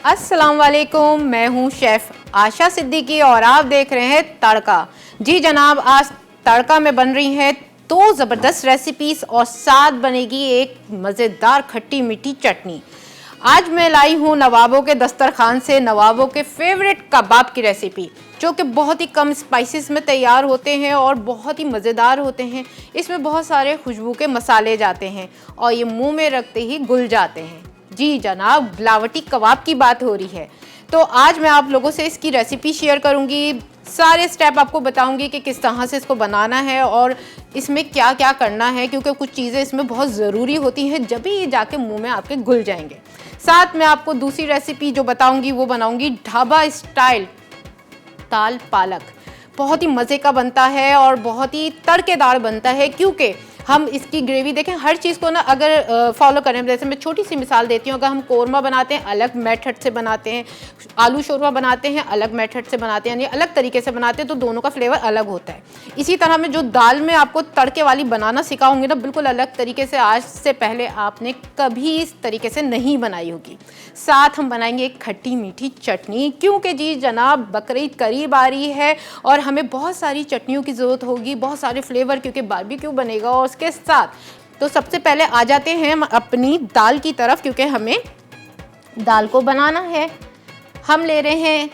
अस्सलाम वालेकुम, मैं हूं शेफ़ आशा सिद्दीकी और आप देख रहे हैं तड़का। जी जनाब, आज तड़का में बन रही हैं दो ज़बरदस्त रेसिपीज़ और साथ बनेगी एक मज़ेदार खट्टी मीठी चटनी। आज मैं लाई हूं नवाबों के दस्तरखान से नवाबों के फेवरेट कबाब की रेसिपी, जो कि बहुत ही कम स्पाइसेस में तैयार होते हैं और बहुत ही मज़ेदार होते हैं। इसमें बहुत सारे खुशबू के मसाले जाते हैं और ये मुंह में रखते ही घुल जाते हैं। जी जनाब, बिलावटी कबाब की बात हो रही है। तो आज मैं आप लोगों से इसकी रेसिपी शेयर करूंगी, सारे स्टेप आपको बताऊंगी कि किस तरह से इसको बनाना है और इसमें क्या क्या करना है, क्योंकि कुछ चीज़ें इसमें बहुत ज़रूरी होती हैं, जब भी ये जाके मुंह में आपके घुल जाएंगे। साथ में आपको दूसरी रेसिपी जो बताऊंगी वो बनाऊंगी ढाबा स्टाइल दाल पालक। बहुत ही मज़े का बनता है और बहुत ही तड़केदार बनता है, क्योंकि हम इसकी ग्रेवी देखें, हर चीज़ को ना अगर फॉलो करें, जैसे मैं छोटी सी मिसाल देती हूँ, अगर हम कोरमा बनाते हैं अलग मेथड से बनाते हैं, आलू शोरमा बनाते हैं अलग मेथड से बनाते हैं, यानी अलग तरीके से बनाते हैं, तो दोनों का फ्लेवर अलग होता है। इसी तरह में जो दाल में आपको तड़के वाली बनाना सिखाऊंगी ना, बिल्कुल अलग तरीके से, आज से पहले आपने कभी इस तरीके से नहीं बनाई होगी। साथ हम बनाएंगे एक खट्टी मीठी चटनी, क्योंकि जी जनाब बकरीद करीब आ रही है और हमें बहुत सारी चटनियों की ज़रूरत होगी, बहुत सारे फ्लेवर, क्योंकि बारबेक्यू बनेगा और उसके साथ। तो सबसे पहले आ जाते हैं हम अपनी दाल की तरफ, क्योंकि हमें दाल को बनाना है। हम ले रहे हैं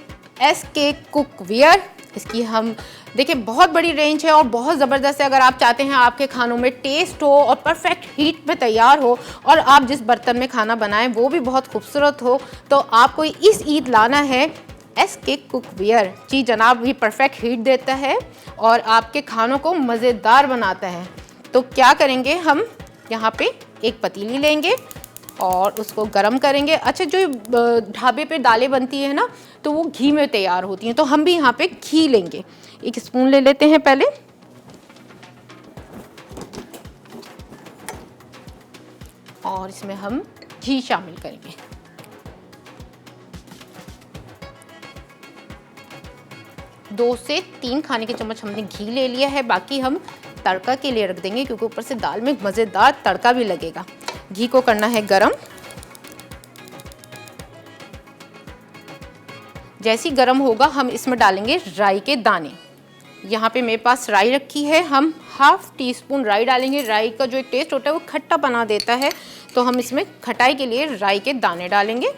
SK कुकवेयर। इसकी हम देखिए बहुत बड़ी रेंज है और बहुत ज़बरदस्त है। अगर आप चाहते हैं आपके खानों में टेस्ट हो और परफेक्ट हीट में तैयार हो और आप जिस बर्तन में खाना बनाएं वो भी बहुत खूबसूरत हो, तो आपको इस ईद लाना है SK कुकवेयर। जी जनाब, ये परफेक्ट हीट देता है और आपके खानों को मज़ेदार बनाता है। तो क्या करेंगे, हम यहाँ पे एक पतीली लेंगे और उसको गरम करेंगे। अच्छा, जो ढाबे पे दालें बनती है ना, तो वो घी में तैयार होती हैं, तो हम भी यहाँ पे घी लेंगे। एक स्पून ले लेते हैं पहले, और इसमें हम घी शामिल करेंगे। दो से 3 खाने के चम्मच हमने घी ले लिया है, बाकी हम तड़का के लिए रख देंगे, क्योंकि ऊपर से दाल में मज़ेदार तड़का भी लगेगा। घी को करना है गरम। जैसे ही गरम होगा हम इसमें डालेंगे राई के दाने। यहाँ पे मेरे पास राई रखी है, हम हाफ टी स्पून राई डालेंगे। राई का जो एक टेस्ट होता है वो खट्टा बना देता है, तो हम इसमें खटाई के लिए राई के दाने डालेंगे।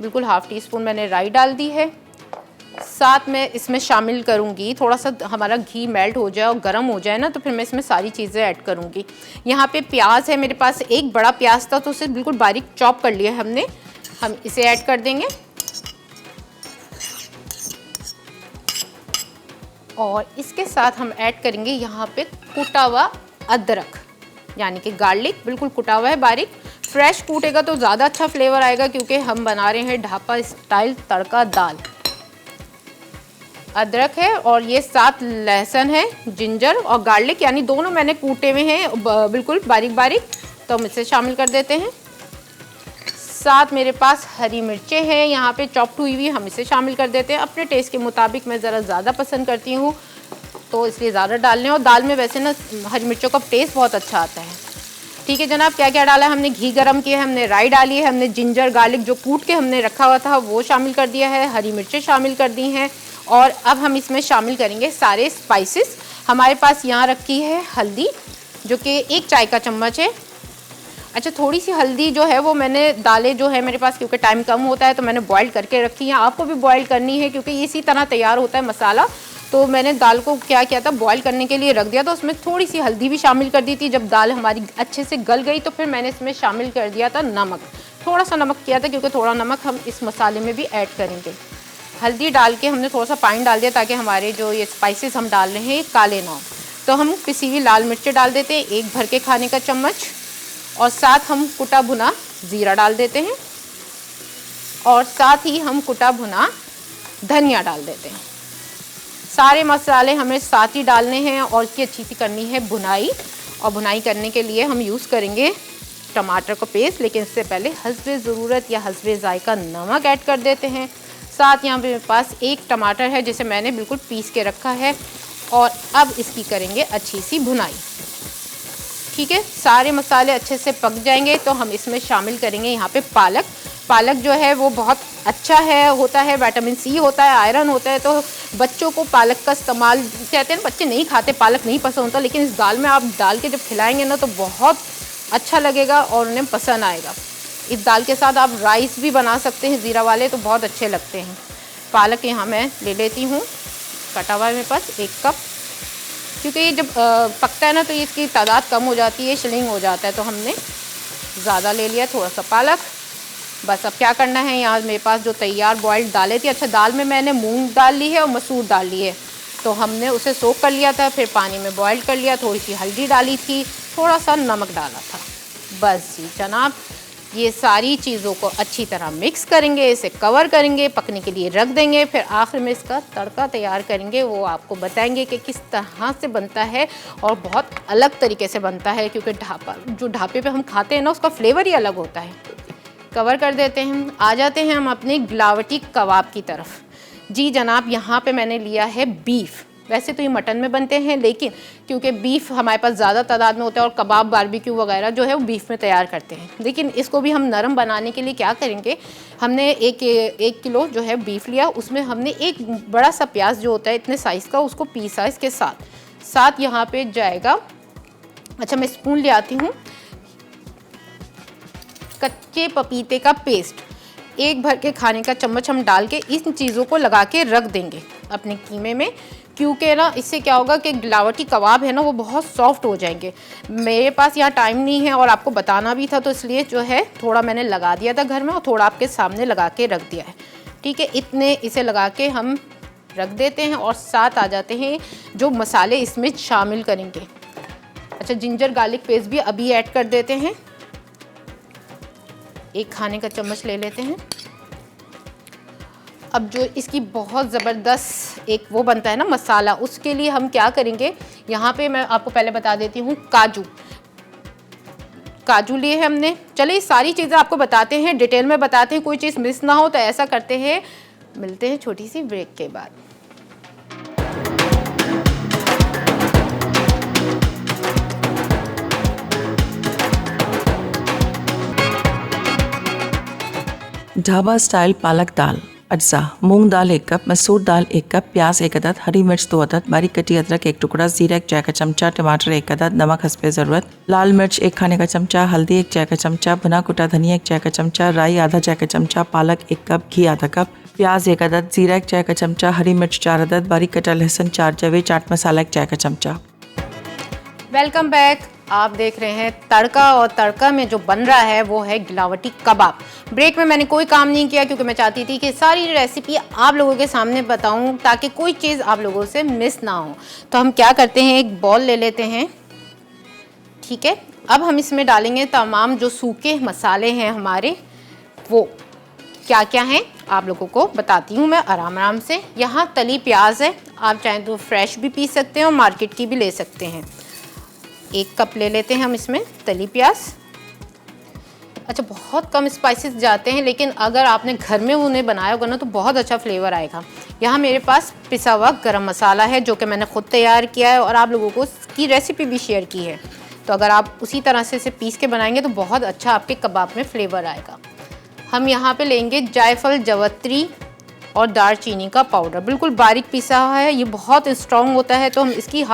बिल्कुल हाफ टी स्पून मैंने राई डाल दी है। साथ में इसमें शामिल करूँगी, थोड़ा सा हमारा घी मेल्ट हो जाए और गर्म हो जाए ना, तो फिर मैं इसमें सारी चीज़ें ऐड करूँगी। यहाँ पे प्याज है मेरे पास, एक बड़ा प्याज था तो उसे बिल्कुल बारीक चॉप कर लिया है हमने। हम इसे ऐड कर देंगे और इसके साथ हम ऐड करेंगे यहाँ पे कूटा हुआ अदरक, यानी कि गार्लिक, बिल्कुल कुटा हुआ है बारीक। फ्रेश कूटेगा तो ज़्यादा अच्छा फ्लेवर आएगा, क्योंकि हम बना रहे हैं ढाबा स्टाइल तड़का दाल। अदरक है और ये साथ लहसुन है, जिंजर और गार्लिक, यानी दोनों मैंने कूटे हुए हैं बिल्कुल बारीक बारीक, तो हम इसे शामिल कर देते हैं। साथ मेरे पास हरी मिर्चें हैं यहाँ पे चॉप्ड हुई हुई, हम इसे शामिल कर देते हैं। अपने टेस्ट के मुताबिक, मैं ज़रा ज़्यादा पसंद करती हूँ तो इसलिए ज़्यादा डाल लें, और दाल में वैसे ना हरी मिर्चों का टेस्ट बहुत अच्छा आता है। ठीक है जनाब, क्या क्या डाला है हमने, घी गरम किया है, हमने राई डाली है, हमने जिंजर गार्लिक जो कूट के हमने रखा हुआ था वो शामिल कर दिया है, हरी मिर्चें शामिल कर दी हैं, और अब हम इसमें शामिल करेंगे सारे स्पाइसेस। हमारे पास यहाँ रखी है हल्दी, जो कि 1 चाय का चम्मच है। अच्छा, थोड़ी सी हल्दी जो है वो मैंने, दालें जो है मेरे पास क्योंकि टाइम कम होता है तो मैंने बॉईल करके रखी है। आपको भी बॉईल करनी है, क्योंकि इसी तरह तैयार होता है मसाला। तो मैंने दाल को क्या किया था, बॉईल करने के लिए रख दिया, तो उसमें थोड़ी सी हल्दी भी शामिल कर दी थी। जब दाल हमारी अच्छे से गल गई तो फिर मैंने इसमें शामिल कर दिया था नमक, थोड़ा सा नमक किया था, क्योंकि थोड़ा नमक हम इस मसाले में भी ऐड करेंगे। हल्दी डाल के हमने थोड़ा सा पानी डाल दिया, ताकि हमारे जो ये स्पाइसेस हम डाल रहे हैं काले ना हो। तो हम पिसी हुई लाल मिर्चें डाल देते हैं, 1 भर के खाने का चम्मच, और साथ हम कुटा भुना ज़ीरा डाल देते हैं, और साथ ही हम कुटा भुना धनिया डाल देते हैं। सारे मसाले हमें साथ ही डालने हैं और इसकी अच्छी सी करनी है भुनाई। और भुनाई करने के लिए हम यूज़ करेंगे टमाटर का पेस्ट, लेकिन इससे पहले हस्बे ज़रूरत या हस्बे ज़ायका नमक ऐड कर देते हैं। साथ यहाँ पे मेरे पास 1 टमाटर है जिसे मैंने बिल्कुल पीस के रखा है, और अब इसकी करेंगे अच्छी सी भुनाई। ठीक है, सारे मसाले अच्छे से पक जाएंगे तो हम इसमें शामिल करेंगे यहाँ पे पालक। पालक जो है वो बहुत अच्छा है, होता है, विटामिन सी होता है, आयरन होता है। तो बच्चों को पालक का इस्तेमाल, कहते हैं बच्चे नहीं खाते, पालक नहीं पसंद होता, लेकिन इस दाल में आप डाल के जब खिलाएंगे ना तो बहुत अच्छा लगेगा और उन्हें पसंद आएगा। इस दाल के साथ आप राइस भी बना सकते हैं ज़ीरा वाले, तो बहुत अच्छे लगते हैं। पालक यहाँ मैं ले लेती हूँ, कटा हुआ है मेरे पास 1 कप, क्योंकि ये जब पकता है ना तो इसकी तादाद कम हो जाती है, शिलिंग हो जाता है, तो हमने ज़्यादा ले लिया थोड़ा सा पालक। बस अब क्या करना है, यहाँ मेरे पास जो तैयार बॉइल्ड दालें थी, अच्छा दाल में मैंने मूंग दाल ली है और मसूर दाल ली है, तो हमने उसे सोक कर लिया था, फिर पानी में बॉइल कर लिया, थोड़ी सी हल्दी डाली थी, थोड़ा सा नमक डाला था। बस जी जनाब, ये सारी चीज़ों को अच्छी तरह मिक्स करेंगे, इसे कवर करेंगे, पकने के लिए रख देंगे, फिर आखिर में इसका तड़का तैयार करेंगे। वो आपको बताएंगे कि किस तरह से बनता है और बहुत अलग तरीके से बनता है, क्योंकि ढाबे पे हम खाते हैं ना उसका फ्लेवर ही अलग होता है। कवर कर देते हैं। आ जाते हैं हम अपने गिलावटी कबाब की तरफ। जी जनाब, यहाँ पे मैंने लिया है बीफ। वैसे तो ये मटन में बनते हैं, लेकिन क्योंकि बीफ हमारे पास ज़्यादा तादाद में होता है और कबाब बारबेक्यू वगैरह जो है वो बीफ में तैयार करते हैं, लेकिन इसको भी हम नरम बनाने के लिए क्या करेंगे, हमने एक किलो जो है बीफ लिया, उसमें हमने एक बड़ा सा प्याज जो होता है इतने साइज़ का, उसको पीसा इसके साथ यहाँ पे जाएगा। अच्छा मैं स्पून ले आती हूँ। कच्चे पपीते का पेस्ट 1 भर के खाने का चम्मच हम डाल के इन चीज़ों को लगा के रख देंगे अपने कीमे में, क्योंकि ना इससे क्या होगा कि गिलावटी कबाब है ना वो बहुत सॉफ्ट हो जाएंगे। मेरे पास यहाँ टाइम नहीं है और आपको बताना भी था, तो इसलिए जो है थोड़ा मैंने लगा दिया था घर में और थोड़ा आपके सामने लगा के रख दिया है। ठीक है, इतने इसे लगा के हम रख देते हैं और साथ आ जाते हैं जो मसाले इसमें शामिल करेंगे। अच्छा, जिंजर गार्लिक पेस्ट भी अभी ऐड कर देते हैं, 1 खाने का चम्मच ले लेते हैं। अब जो इसकी बहुत ज़बरदस्त एक वो बनता है ना मसाला, उसके लिए हम क्या करेंगे, यहाँ पे मैं आपको पहले बता देती हूँ, काजू लिए हैं हमने। चलिए सारी चीज़ें आपको बताते हैं, डिटेल में बताते हैं, कोई चीज़ मिस ना हो। तो ऐसा करते हैं, मिलते हैं छोटी सी ब्रेक के बाद। ढाबा स्टाइल पालक दाल। अज्जा: मूंग दाल 1 कप, मसूर दाल 1 कप, प्याज 1 अदद, हरी मिर्च 2 अदद, बारीक कटी अदरक 1 टुकड़ा, जीरा 1 चाय का चमचा, टमाटर 1 अदद, नमक हस्बे ज़रूरत, लाल मिर्च 1 खाने का चमचा, हल्दी 1 चाय का चमचा, भुना कुटा धनिया 1 चाय का चमचा, राई आधा चाय का चमचा, पालक 1 कप, घी आधा कप, प्याज 1 अदद, जीरा 1 चाय का चमचा, हरी मिर्च 4 अदद, बारीक कटा लहसुन 4 जवे, चाट मसाला 1 चाय का चमचा। Welcome back. आप देख रहे हैं तड़का, और तड़का में जो बन रहा है वो है गिलावटी कबाब। ब्रेक में मैंने कोई काम नहीं किया क्योंकि मैं चाहती थी कि सारी रेसिपी आप लोगों के सामने बताऊं ताकि कोई चीज़ आप लोगों से मिस ना हो। तो हम क्या करते हैं, एक बॉल ले लेते हैं। ठीक है, अब हम इसमें डालेंगे तमाम जो सूखे मसाले हैं हमारे, वो क्या क्या हैं आप लोगों को बताती हूँ मैं आराम से। यहाँ तली प्याज है, आप चाहें तो फ्रेश भी पीस सकते हैं और मार्केट की भी ले सकते हैं। 1 कप ले लेते हैं हम इसमें तली प्याज। अच्छा, बहुत कम स्पाइसेस जाते हैं, लेकिन अगर आपने घर में उन्हें बनाया होगा ना तो बहुत अच्छा फ्लेवर आएगा। यहाँ मेरे पास पिसा हुआ गरम मसाला है जो कि मैंने खुद तैयार किया है और आप लोगों को इसकी रेसिपी भी शेयर की है, तो अगर आप उसी तरह से इसे पीस के बनाएंगे तो बहुत अच्छा आपके कबाब में फ्लेवर आएगा। हम यहाँ पे लेंगे जायफल, जवत्री और दालचीनी का पाउडर, बिल्कुल बारीक पिसा हुआ है। ये बहुत स्ट्रॉन्ग होता है, तो हम इसकी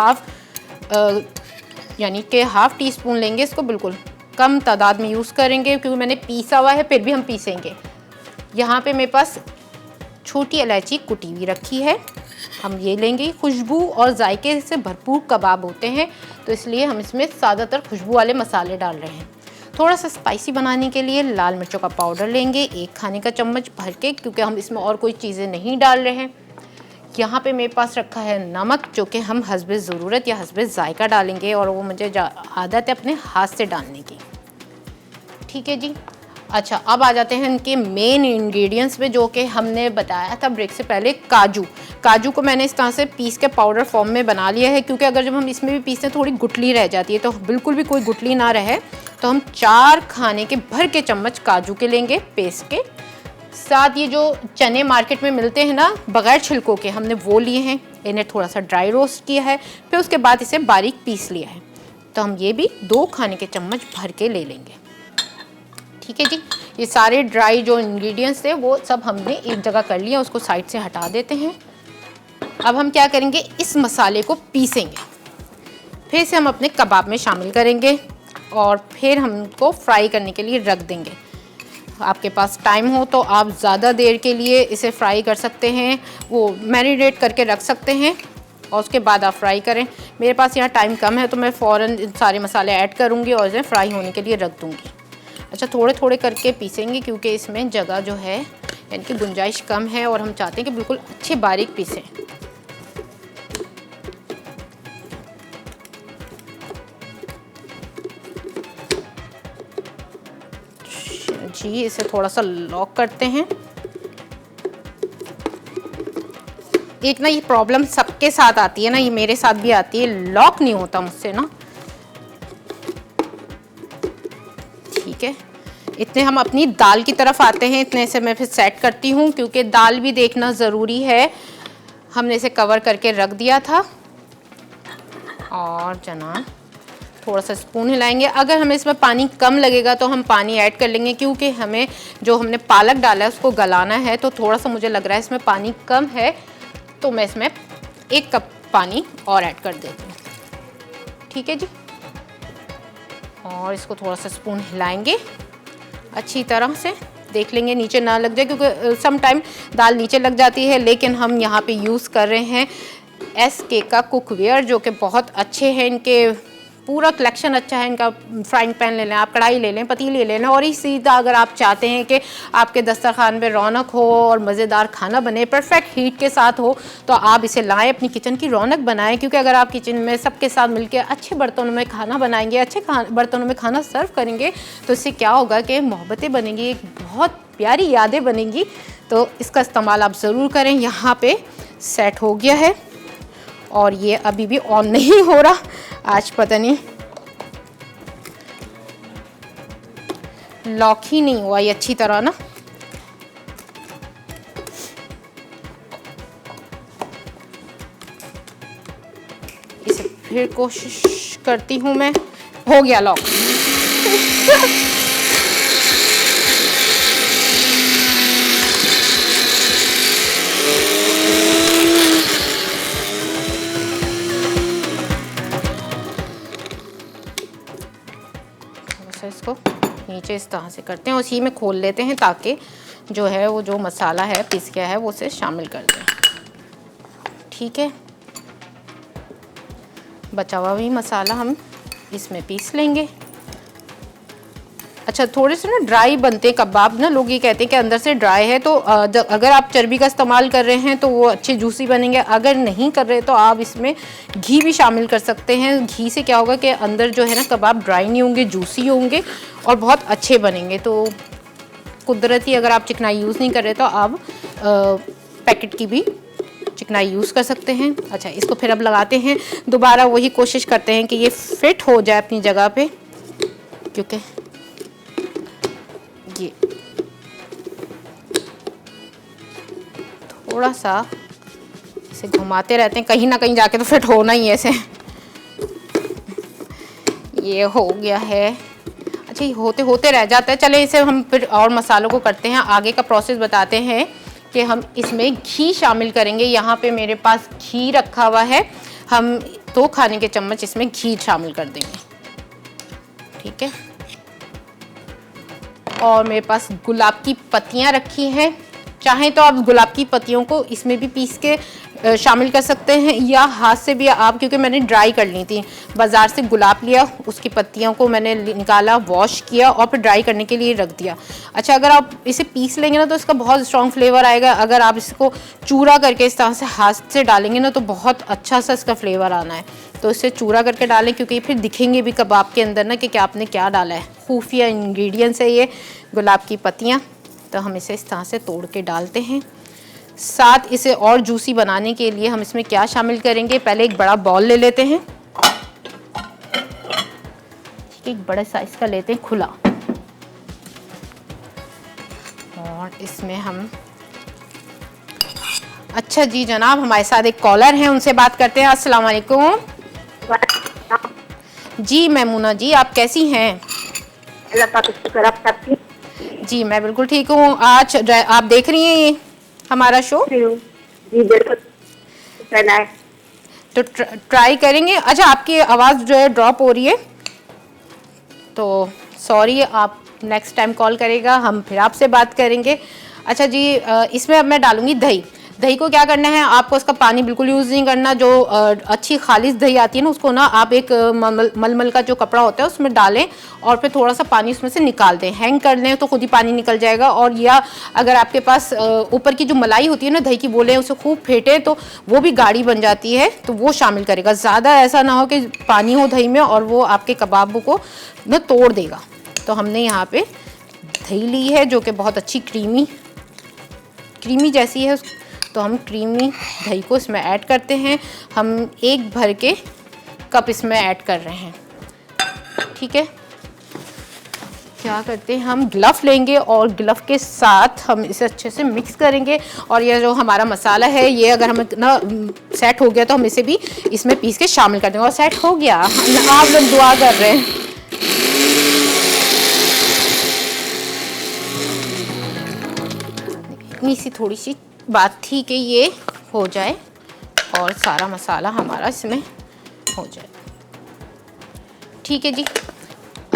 यानी कि हाफ़ टी स्पून लेंगे। इसको बिल्कुल कम तादाद में यूज़ करेंगे क्योंकि मैंने पीसा हुआ है, फिर भी हम पीसेंगे। यहाँ पे मेरे पास छोटी इलायची कुटी हुई रखी है, हम ये लेंगे। खुशबू और जायके से भरपूर कबाब होते हैं, तो इसलिए हम इसमें ज़्यादातर खुशबू वाले मसाले डाल रहे हैं। थोड़ा सा स्पाइसी बनाने के लिए लाल मिर्चों का पाउडर लेंगे 1 खाने का चम्मच भर के, क्योंकि हम इसमें और कोई चीज़ें नहीं डाल रहे हैं। यहाँ पे मेरे पास रखा है नमक, जो कि हम हस्बे ज़रूरत या हस्बे जायका डालेंगे, और वो मुझे आदत है अपने हाथ से डालने की। ठीक है जी। अच्छा, अब आ जाते हैं इनके मेन इंग्रेडिएंट्स पे, जो कि हमने बताया था ब्रेक से पहले। काजू को मैंने इस तरह से पीस के पाउडर फॉर्म में बना लिया है, क्योंकि अगर जब हम इसमें भी पीसते हैं थोड़ी गुठली रह जाती है, तो बिल्कुल भी कोई गुठली ना रहे, तो हम 4 खाने के भर के चम्मच काजू के लेंगे पेस्ट के साथ। ये जो चने मार्केट में मिलते हैं ना बगैर छिलकों के, हमने वो लिए हैं, इन्हें थोड़ा सा ड्राई रोस्ट किया है, फिर उसके बाद इसे बारीक पीस लिया है, तो हम ये भी 2 खाने के चम्मच भर के ले लेंगे। ठीक है जी। ये सारे ड्राई जो इंग्रेडिएंट्स थे वो सब हमने एक जगह कर लिया, उसको साइड से हटा देते हैं। अब हम क्या करेंगे, इस मसाले को पीसेंगे, फिर इसे हम अपने कबाब में शामिल करेंगे और फिर हम इसको फ्राई करने के लिए रख देंगे। आपके पास टाइम हो तो आप ज़्यादा देर के लिए इसे फ्राई कर सकते हैं, वो मैरिनेट करके रख सकते हैं और उसके बाद आप फ्राई करें। मेरे पास यहाँ टाइम कम है तो मैं फ़ौरन सारे मसाले ऐड करूँगी और इसे फ्राई होने के लिए रख दूँगी। अच्छा, थोड़े थोड़े करके पीसेंगे क्योंकि इसमें जगह जो है यानी कि गुंजाइश कम है और हम चाहते हैं कि बिल्कुल अच्छे बारीक पीसें। जी, इसे थोड़ा सा लॉक करते हैं। एक ना ये प्रॉब्लम सबके साथ आती है ना, ये मेरे साथ भी आती है, लॉक नहीं होता मुझसे ना। ठीक है, इतने हम अपनी दाल की तरफ आते हैं, इतने से मैं फिर सेट करती हूँ क्योंकि दाल भी देखना ज़रूरी है। हमने इसे कवर करके रख दिया था और जना थोड़ा सा स्पून हिलाएंगे। अगर हमें इसमें पानी कम लगेगा तो हम पानी ऐड कर लेंगे क्योंकि हमें जो हमने पालक डाला है उसको गलाना है, तो थोड़ा सा मुझे लग रहा है इसमें पानी कम है, तो मैं इसमें 1 कप पानी और ऐड कर देती हूँ। ठीक है जी, और इसको थोड़ा सा स्पून हिलाएंगे अच्छी तरह से, देख लेंगे नीचे ना लग जाए क्योंकि सम टाइम दाल नीचे लग जाती है। लेकिन हम यहाँ पे यूज़ कर रहे हैं SK का कुकवेयर जो कि बहुत अच्छे हैं, इनके पूरा कलेक्शन अच्छा है इनका। फ्राइंग पैन ले लें आप, कढ़ाई ले लें, पतीली ले लें, और इसी तरह अगर आप चाहते हैं कि आपके दस्तरखान पे रौनक हो और मज़ेदार खाना बने, परफेक्ट हीट के साथ हो, तो आप इसे लाएं, अपनी किचन की रौनक बनाएं। क्योंकि अगर आप किचन में सबके साथ मिलकर अच्छे बर्तनों में खाना बनाएंगे, अच्छे बर्तनों में खाना सर्व करेंगे, तो इससे क्या होगा कि मोहब्बतें बनेंगी, एक बहुत प्यारी यादें बनेंगी। तो इसका इस्तेमाल आप ज़रूर करें। यहाँ पे सेट हो गया है और ये अभी भी ऑन नहीं हो रहा, आज पता नहीं लॉक ही नहीं हुआ ये अच्छी तरह ना। इसे फिर कोशिश करती हूँ मैं, हो गया लॉक। इसको नीचे इस तरह से करते हैं, उसी में खोल लेते हैं ताकि जो है वो जो मसाला है पीस गया है वो उसे शामिल कर दें। ठीक है, बचा हुआ भी मसाला हम इसमें पीस लेंगे। अच्छा, थोड़े से ना ड्राई बनते हैं कबाब ना, लोग ये कहते हैं कि अंदर से ड्राई है, तो अगर आप चर्बी का इस्तेमाल कर रहे हैं तो वो अच्छे जूसी बनेंगे। अगर नहीं कर रहे तो आप इसमें घी भी शामिल कर सकते हैं। घी से क्या होगा कि अंदर जो है ना कबाब ड्राई नहीं होंगे, जूसी होंगे और बहुत अच्छे बनेंगे। तो कुदरती अगर आप चिकनाई यूज़ नहीं कर रहे तो आप पैकेट की भी चिकनाई यूज़ कर सकते हैं। अच्छा, इसको फिर अब लगाते हैं, दोबारा वही कोशिश करते हैं कि ये फिट हो जाए अपनी जगह पे, क्योंकि ये थोड़ा सा इसे घुमाते रहते हैं, कहीं ना कहीं जाके तो फिट होना ही है ऐसे। ये हो गया है। अच्छा, ये होते होते रह जाता है। चले इसे हम फिर और मसालों को करते हैं, आगे का प्रोसेस बताते हैं कि हम इसमें घी शामिल करेंगे। यहाँ पे मेरे पास घी रखा हुआ है, हम 2 खाने के चम्मच इसमें घी शामिल कर देंगे। ठीक है, और मेरे पास गुलाब की पत्तियाँ रखी हैं, चाहें तो आप गुलाब की पत्तियों को इसमें भी पीस के शामिल कर सकते हैं या हाथ से भी आप, क्योंकि मैंने ड्राई कर ली थी, बाज़ार से गुलाब लिया, उसकी पत्तियों को मैंने निकाला, वॉश किया और फिर ड्राई करने के लिए रख दिया। अच्छा, अगर आप इसे पीस लेंगे ना तो इसका बहुत स्ट्रॉन्ग फ्लेवर आएगा। अगर आप इसको चूरा करके इस तरह से हाथ से डालेंगे ना तो बहुत अच्छा सा इसका फ्लेवर आना है। तो इसे चूरा करके डालें क्योंकि फिर दिखेंगे भी कबाब के अंदर ना कि आपने क्या डाला है। खुफिया इंग्रेडिएंट्स है ये गुलाब की पत्तियाँ। तो हम इसे इस तरह से तोड़ के डालते हैं। साथ इसे और जूसी बनाने के लिए हम इसमें क्या शामिल करेंगे, पहले एक बड़ा बॉल ले लेते हैं, एक बड़े साइज का लेते हैं खुला, और इसमें हम, अच्छा जी जनाब, हमारे साथ एक कॉलर हैं, उनसे बात करते हैं। अस्सलाम वालेकुम जी। मैमूना जी, आप कैसी हैं? जी मैं बिल्कुल ठीक हूँ। आज आप देख रही हैं ये हमारा शो? जी बिल्कुल करना है। तो ट्राई करेंगे। अच्छा, आपकी आवाज़ जो है ड्रॉप हो रही है, तो सॉरी, आप नेक्स्ट टाइम कॉल करेगा, हम फिर आपसे बात करेंगे। अच्छा जी, इसमें अब मैं डालूंगी दही। दही को क्या करना है, आपको उसका पानी बिल्कुल यूज़ नहीं करना। जो अच्छी खालिश दही आती है ना, उसको ना आप एक मलमल का जो कपड़ा होता है उसमें डालें और फिर थोड़ा सा पानी उसमें से निकाल दें। हैंग कर लें तो खुद ही पानी निकल जाएगा। और या अगर आपके पास ऊपर की जो मलाई होती है ना, दही की बोलें, उसे खूब फेंटें तो वो भी गाढ़ी बन जाती है, तो वो शामिल करेगा। ज़्यादा ऐसा ना हो कि पानी हो दही में और वो आपके कबाब को ना तोड़ देगा। तो हमने यहाँ पे दही ली है जो कि बहुत अच्छी क्रीमी जैसी है, तो हम क्रीमी दही को इसमें ऐड करते हैं। हम 1 भर के कप इसमें ऐड कर रहे हैं। ठीक है, क्या करते हैं, हम ग्लव लेंगे और ग्लव के साथ हम इसे अच्छे से मिक्स करेंगे। और ये जो हमारा मसाला है, ये अगर हमें ना सेट हो गया तो हम इसे भी इसमें पीस के शामिल कर देंगे। और सेट हो गया, आप लोग दुआ कर रहे हैं। इतनी सी थोड़ी सी बात थी कि ये हो जाए और सारा मसाला हमारा इसमें हो जाए। ठीक है जी,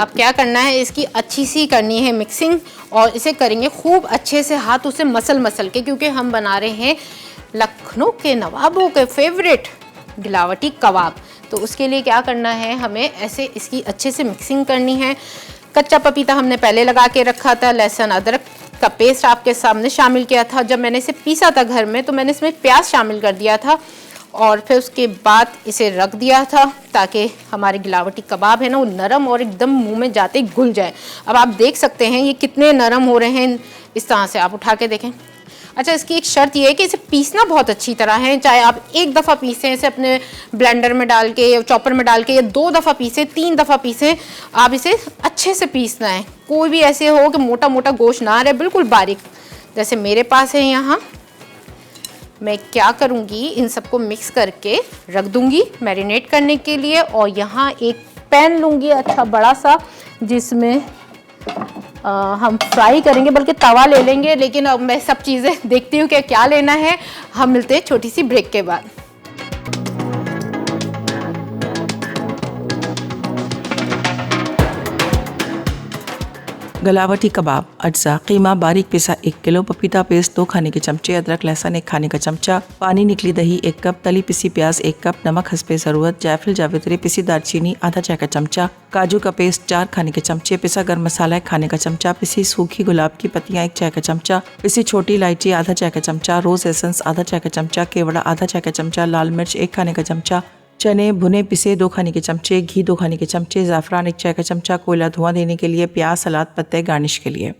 अब क्या करना है, इसकी अच्छी सी करनी है मिक्सिंग और इसे करेंगे खूब अच्छे से हाथों से मसल के, क्योंकि हम बना रहे हैं लखनऊ के नवाबों के फेवरेट गिलावटी कबाब। तो उसके लिए क्या करना है, हमें ऐसे इसकी अच्छे से मिक्सिंग करनी है। कच्चा पपीता हमने पहले लगा के रखा था, लहसुन अदरक का पेस्ट आपके सामने शामिल किया था। जब मैंने इसे पीसा था घर में तो मैंने इसमें प्याज शामिल कर दिया था और फिर उसके बाद इसे रख दिया था ताकि हमारे गिलावटी कबाब है ना वो नरम और एकदम मुंह में जाते ही घुल जाए। अब आप देख सकते हैं ये कितने नरम हो रहे हैं, इस तरह से आप उठा के देखें। अच्छा, इसकी एक शर्त ये है कि इसे पीसना बहुत अच्छी तरह है, चाहे आप 1 दफ़ा पीसें इसे अपने ब्लेंडर में डाल के या चॉपर में डाल के, या 2 दफ़ा पीसें, 3 दफ़ा पीसें, आप इसे अच्छे से पीसना है। कोई भी ऐसे हो कि मोटा मोटा गोश्त ना रहे, बिल्कुल बारीक जैसे मेरे पास है। यहाँ मैं क्या करूँगी, इन सबको मिक्स करके रख दूँगी मैरिनेट करने के लिए। और यहाँ एक पैन लूँगी अच्छा बड़ा सा, जिसमें हम फ्राई करेंगे, बल्कि तवा ले लेंगे। लेकिन अब मैं सब चीज़ें देखती हूँ कि क्या लेना है। हम मिलते हैं छोटी सी ब्रेक के बाद। गलावटी कबाब, अज्जा, कीमा बारीक पिसा 1 किलो, पपीता पेस्ट 2 खाने के चमचे, अदरक लहसुन 1 खाने का चमचा, पानी निकली दही 1 कप, तली पिसी प्याज 1 कप, नमक हस्बे ज़रूरत, जायफल जावित्री पिसी दालचीनी आधा चाय का चमचा, काजू का पेस्ट 4 खाने के चमचे, पिसा गर्म मसाला 1 खाने का चमचा, पिसी सूखी गुलाब की पत्तियां 1 चाय का चमचा, पिसी छोटी इलायची आधा चाय का चमचा, रोज एसेंस आधा चाय का चमचा, केवड़ा आधा चाय का चमचा, लाल मिर्च 1 खाने का चमचा, चने भुने पिसे 2 खाने के चमचे, घी 2 खाने के चमचे, ज़ाफ़रान 1 चाय का चमचा, कोयला धुआं देने के लिए, प्याज सलाद पत्ते गार्निश के लिए।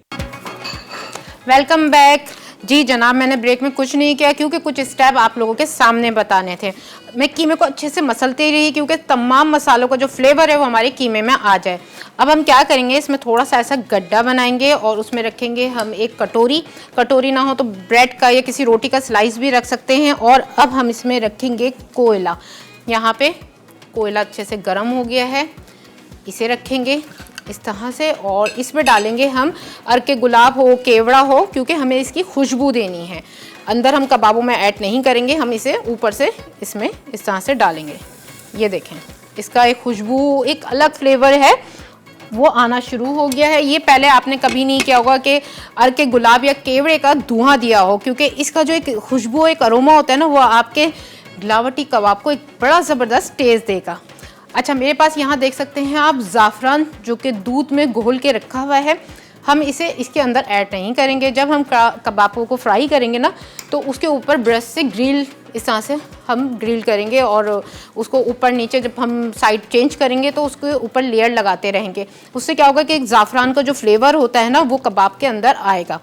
Welcome back. जी जनाब, मैंने ब्रेक में कुछ नहीं किया क्योंकि कुछ स्टेप आप लोगों के सामने बताने थे। मैं कीमे को अच्छे से मसलती रही क्योंकि तमाम मसालों का जो फ्लेवर है वो हमारे कीमे में आ जाए। अब हम क्या करेंगे, इसमें थोड़ा सा ऐसा गड्ढा बनाएंगे और उसमें रखेंगे हम एक कटोरी ना हो तो ब्रेड का या किसी रोटी का स्लाइस भी रख सकते हैं। और अब हम इसमें रखेंगे कोयला। यहाँ पे कोयला अच्छे से गर्म हो गया है, इसे रखेंगे इस तरह से और इसमें डालेंगे हम अर्के गुलाब हो, केवड़ा हो, क्योंकि हमें इसकी खुशबू देनी है। अंदर हम कबाबों में ऐड नहीं करेंगे, हम इसे ऊपर से इसमें इस तरह से डालेंगे। ये देखें, इसका एक खुशबू, एक अलग फ्लेवर है वो आना शुरू हो गया है। ये पहले आपने कभी नहीं किया होगा कि अर्के गुलाब या केवड़े का धुआं दिया हो, क्योंकि इसका जो एक खुशबू, एक अरोमा होता है ना, वो आपके गिलावटी कबाब को एक बड़ा ज़बरदस्त टेस्ट देगा। अच्छा, मेरे पास यहाँ देख सकते हैं आप ज़ाफ़रान जो कि दूध में घोल के रखा हुआ है। हम इसे इसके अंदर ऐड नहीं करेंगे। जब हम कबाबों को फ्राई करेंगे ना तो उसके ऊपर ब्रश से ग्रिल इस तरह से हम ग्रिल करेंगे और उसको ऊपर नीचे जब हम साइड चेंज करेंगे तो उसके ऊपर लेयर लगाते रहेंगे। उससे क्या होगा कि एक ज़ाफ़रान का जो फ्लेवर होता है ना वो कबाब के अंदर आएगा।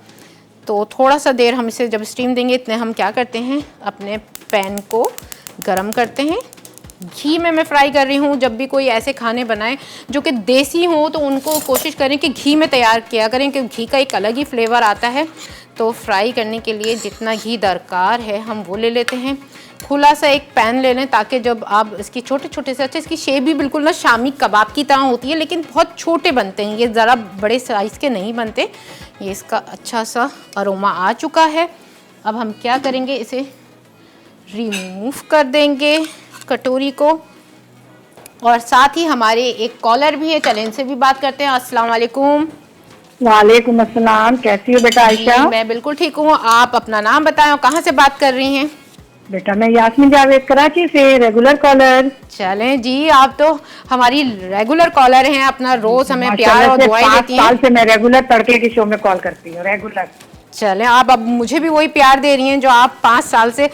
तो थोड़ा सा देर हम इसे जब स्टीम देंगे, इतने हम क्या करते हैं, अपने पैन को गरम करते हैं घी में मैं फ्राई कर रही हूँ। जब भी कोई ऐसे खाने बनाएं जो कि देसी हो तो उनको कोशिश करें कि घी में तैयार किया करें, क्योंकि घी का एक अलग ही फ्लेवर आता है। तो फ्राई करने के लिए जितना घी दरकार है हम वो ले लेते हैं। खुला सा एक पैन ले लें ताकि जब आप इसकी छोटे छोटे से, अच्छा इसकी शेप भी बिल्कुल ना शामी कबाब की तरह होती है, लेकिन बहुत छोटे बनते हैं ये, ज़रा बड़े साइज़ के नहीं बनते। ये इसका अच्छा सा अरोमा आ चुका है। अब हम क्या करेंगे, इसे रिमूव कर देंगे कटोरी को। और साथ ही हमारे एक कॉलर भी है, चलें इनसे भी बात करते हैं। अस्सलाम वालेकुम। वालेकुम अस्सलाम, कैसी हो बेटा आयशा? मैं बिल्कुल ठीक हूँ, आप अपना नाम बताएं और कहाँ से बात कर रही हैं? बेटा मैं यास्मीन जावेद कराची से, रेगुलर कॉलर। चलें जी, आप तो हमारी रेगुलर कॉलर हैं, अपना रोज हमें प्यार और दुआएं देती हैं। 5 साल से मैं रेगुलर तड़के के शो में कॉल करती हूँ, रेगुलर। चलें, आप अब मुझे भी वही प्यार दे रही हैं जो आप 5 साल से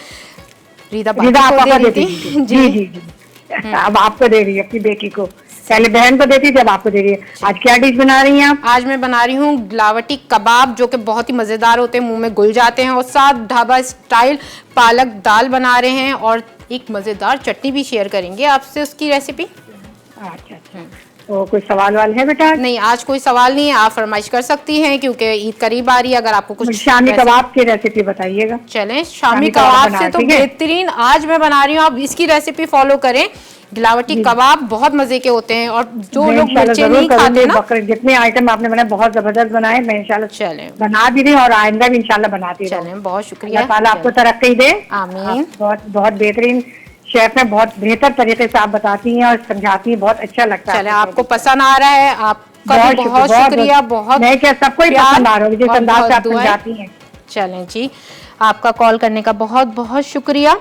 रीदा रीदा को आपको दे देती रही थी। थी। जी जी जी। अब आपको दे रही है, अपनी बेटी को। पहले बहन को देती थी, अब आपको दे रही है। आज क्या डिश बना रही हैं आप? आज मैं बना रही हूँ गिलावटी कबाब, जो कि बहुत ही मज़ेदार होते हैं, मुंह में घुल जाते हैं। और साथ ढाबा स्टाइल पालक दाल बना रहे हैं और एक मज़ेदार चटनी भी शेयर करेंगे आपसे, उसकी रेसिपी। अच्छा अच्छा, तो कोई सवाल वाल है बेटा? नहीं, आज कोई सवाल नहीं है, आप फरमाइश कर सकती हैं क्योंकि ईद करीब आ रही है। अगर आपको कुछ शामी कबाब की रेसिपी बताइएगा। चलें, शामी कबाब से तो बेहतरीन आज मैं बना रही हूँ, आप इसकी रेसिपी फॉलो करें। गिलावटी कबाब बहुत मजे के होते हैं और जो लोग मिर्ची नहीं खाते ना, जितने आइटम आपने बनाए बहुत जबरदस्त बनाए। मैं इंशाल्लाह चलें बना भी रही और आइंदा भी इंशाल्लाह बनाती रहूं। चलें, बहुत शुक्रिया, अल्लाह ताला आपको तरक्की दे। आमीन। बहुत बहुत बेहतरीन शेफ है, बहुत बेहतर तरीके से आप बताती हैं और समझाती हैं, बहुत अच्छा लगता है। चलें, आपको पसंद आ रहा है, आपका भी बहुत शुक्रिया। बहुत मैं क्या सबको ही पसंद आ रहा है जिस अंदाज से आप समझाती हैं। चलें जी, आपका कॉल करने का बहुत बहुत शुक्रिया।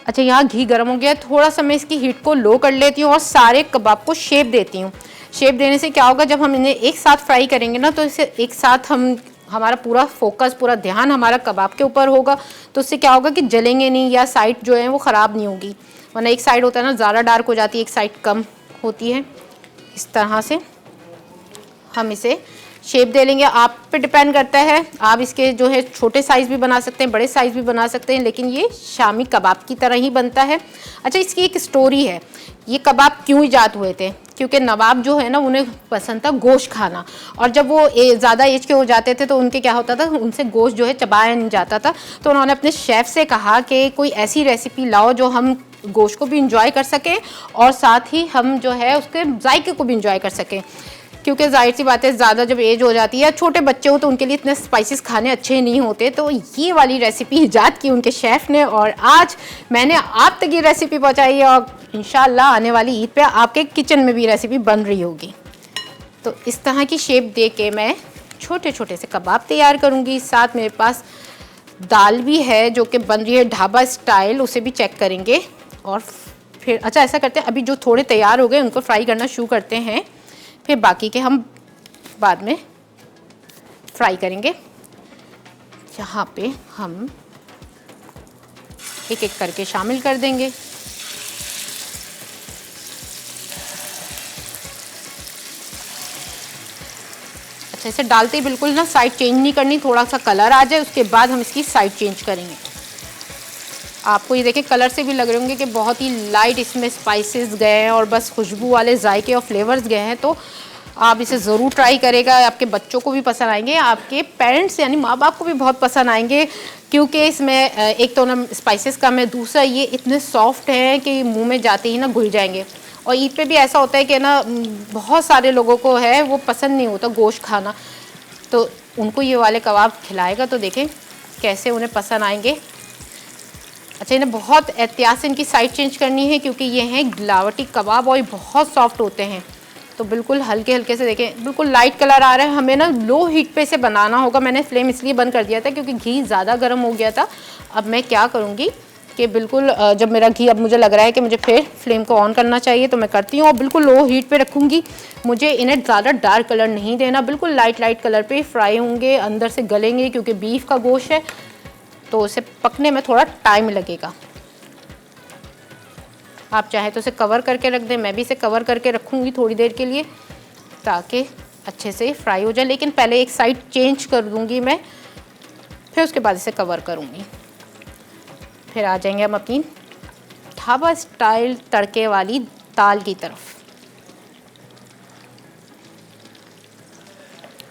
अच्छा, यहाँ घी गर्म हो गया, थोड़ा सा मैं इसकी हीट को लो कर लेती हूँ और सारे कबाब को शेप देती हूँ। शेप देने से क्या होगा, जब हम इन्हें एक साथ फ्राई करेंगे ना, तो इसे एक साथ हमारा पूरा फोकस, पूरा ध्यान हमारा कबाब के ऊपर होगा। तो उससे क्या होगा कि जलेंगे नहीं या साइड जो है वो ख़राब नहीं होगी। वरना एक साइड होता है ना ज़्यादा डार्क हो जाती है, एक साइड कम होती है। इस तरह से हम इसे शेप दे लेंगे। आप पे डिपेंड करता है, आप इसके जो है छोटे साइज़ भी बना सकते हैं, बड़े साइज़ भी बना सकते हैं, लेकिन ये शामी कबाब की तरह ही बनता है। अच्छा, इसकी एक स्टोरी है, ये कबाब क्यों ईजाद हुए थे? क्योंकि नवाब जो है ना, उन्हें पसंद था गोश्त खाना, और जब वो ज़्यादा एज के हो जाते थे तो उनके क्या होता था, उनसे गोश्त जो है चबाया नहीं जाता था। तो उन्होंने अपने शेफ़ से कहा कि कोई ऐसी रेसिपी लाओ जो हम गोश्त को भी इंजॉय कर सकें और साथ ही हम जो है उसके जायके को भी इंजॉय कर सकें। क्योंकि जाहिर सी बात है, ज़्यादा जब एज हो जाती है, छोटे बच्चे हो तो उनके लिए इतने स्पाइसेस खाने अच्छे नहीं होते। तो ये वाली रेसिपी ईजाद की उनके शेफ़ ने और आज मैंने आप तक ये रेसिपी पहुंचाई है और इंशाल्लाह आने वाली ईद पे आपके किचन में भी रेसिपी बन रही होगी। तो इस तरह की शेप दे के मैं छोटे छोटे से कबाब तैयार करूँगी। साथ मेरे पास दाल भी है जो कि बन रही है ढाबा स्टाइल, उसे भी चेक करेंगे। और फिर अच्छा ऐसा करते हैं, अभी जो थोड़े तैयार हो गए उनको फ्राई करना शुरू करते हैं, फिर बाकी के हम बाद में फ्राई करेंगे। यहाँ पे हम एक एक करके शामिल कर देंगे। अच्छा, इसे डालते ही बिल्कुल ना साइड चेंज नहीं करनी, थोड़ा सा कलर आ जाए उसके बाद हम इसकी साइड चेंज करेंगे। आपको ये देखें कलर से भी लग रहे होंगे कि बहुत ही लाइट इसमें स्पाइसेस गए हैं और बस खुशबू वाले जायके और फ्लेवर्स गए हैं। तो आप इसे ज़रूर ट्राई करेगा, आपके बच्चों को भी पसंद आएंगे, आपके पेरेंट्स यानी माँ बाप को भी बहुत पसंद आएंगे। क्योंकि इसमें एक तो ना स्पाइसेस कम है, दूसरा ये इतने सॉफ्ट हैं कि मुंह में जाते ही ना घुल जाएंगे। और ईद पे भी ऐसा होता है कि ना बहुत सारे लोगों को है वो पसंद नहीं होता गोश्त खाना, तो उनको ये वाले कबाब खिलाएगा तो देखें कैसे उन्हें पसंद आएंगे। अच्छा, इन्हें बहुत एहतियात से इनकी साइड चेंज करनी है क्योंकि ये हैं गिलावटी कबाब और ये बहुत सॉफ्ट होते हैं। तो बिल्कुल हल्के हल्के से देखें, बिल्कुल लाइट कलर आ रहा है। हमें ना लो हीट पे से बनाना होगा। मैंने फ्लेम इसलिए बंद कर दिया था क्योंकि घी ज़्यादा गर्म हो गया था। अब मैं क्या करूँगी कि बिल्कुल जब मेरा घी, अब मुझे लग रहा है कि मुझे फिर फ्लेम को ऑन करना चाहिए, तो मैं करती हूँ और बिल्कुल लो हीट पे रखूँगी। मुझे इन्हें ज़्यादा डार्क कलर नहीं देना, बिल्कुल लाइट लाइट कलर पे फ्राई होंगे, अंदर से गलेंगे क्योंकि बीफ का गोश्त है तो उसे पकने में थोड़ा टाइम लगेगा। आप चाहे तो इसे कवर करके रख दें, मैं भी इसे कवर करके रखूँगी थोड़ी देर के लिए ताकि अच्छे से फ्राई हो जाए। लेकिन पहले एक साइड चेंज कर दूँगी मैं, फिर उसके बाद इसे कवर करूँगी। फिर आ जाएंगे हम अपनी ढाबा स्टाइल तड़के वाली दाल की तरफ।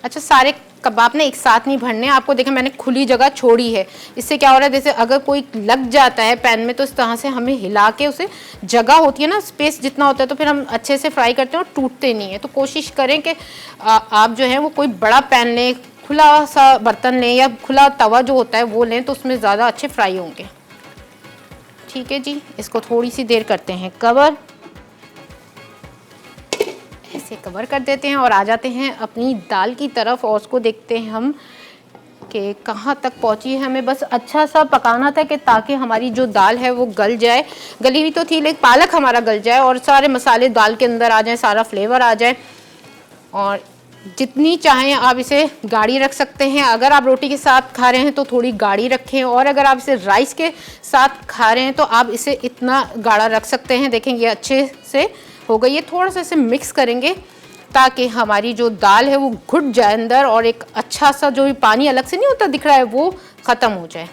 अच्छा, सारे कबाब ने एक साथ नहीं भरने, आपको देखें मैंने खुली जगह छोड़ी है। इससे क्या हो रहा है, जैसे अगर कोई लग जाता है पैन में तो इस तरह से हमें हिला के उसे, जगह होती है ना, स्पेस जितना होता है तो फिर हम अच्छे से फ्राई करते हैं और टूटते नहीं है। तो कोशिश करें कि आप जो है वो कोई बड़ा पैन लें, खुला सा बर्तन लें या खुला तवा जो होता है वो लें, तो उसमें ज़्यादा अच्छे फ्राई होंगे। ठीक है जी, इसको थोड़ी सी देर करते हैं कवर, ऐसे कवर कर देते हैं और आ जाते हैं अपनी दाल की तरफ और उसको देखते हैं हम कि कहाँ तक पहुँची है। हमें बस अच्छा सा पकाना था कि ताकि हमारी जो दाल है वो गल जाए, गली हुई तो थी लेकिन पालक हमारा गल जाए और सारे मसाले दाल के अंदर आ जाए, सारा फ्लेवर आ जाए। और जितनी चाहें आप इसे गाढ़ी रख सकते हैं, अगर आप रोटी के साथ खा रहे हैं तो थोड़ी गाढ़ी रखें, और अगर आप इसे राइस के साथ खा रहे हैं तो आप इसे इतना गाढ़ा रख सकते हैं। देखें ये अच्छे से हो गई है, थोड़ा सा इसे मिक्स करेंगे ताकि हमारी जो दाल है वो घुट जाए अंदर और एक अच्छा सा जो पानी अलग से नहीं होता दिख रहा है वो ख़त्म हो जाए।